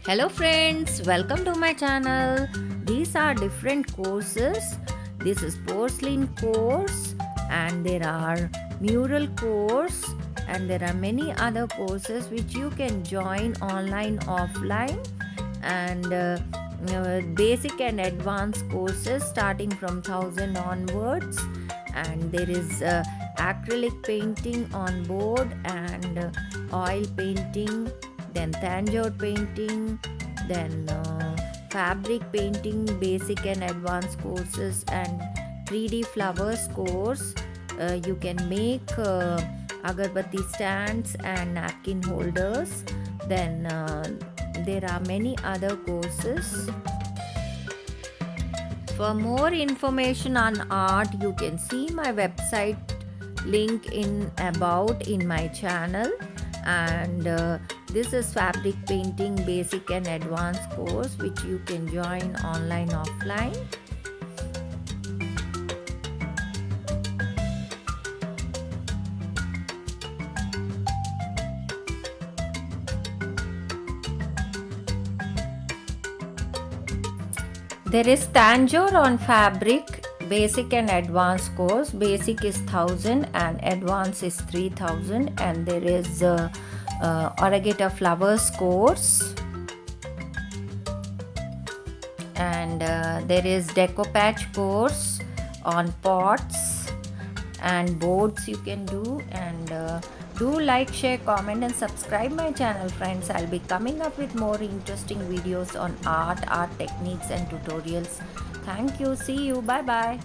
Hello friends, welcome to my channel. These are different courses. This is porcelain course and there are mural course and there are many other courses which you can join online, offline, and basic and advanced courses starting from 1000 onwards. And there is acrylic painting on board and oil painting, then Tanjore painting, then fabric painting, basic and advanced courses, and 3D flowers course. You can make agarbatti stands and napkin holders. Then there are many other courses. For more information on art, you can see my website link in my channel. And this is fabric painting basic and advanced course which you can join online, offline. There is Tanjore on fabric basic and advanced course. Basic is 1000 and advanced is 3000, and there is Oragata flowers course, and there is decoupage course on pots and boards you can do. And do like, share, comment and subscribe my channel, friends. I'll be coming up with more interesting videos on art techniques and tutorials. Thank you. See you. Bye bye.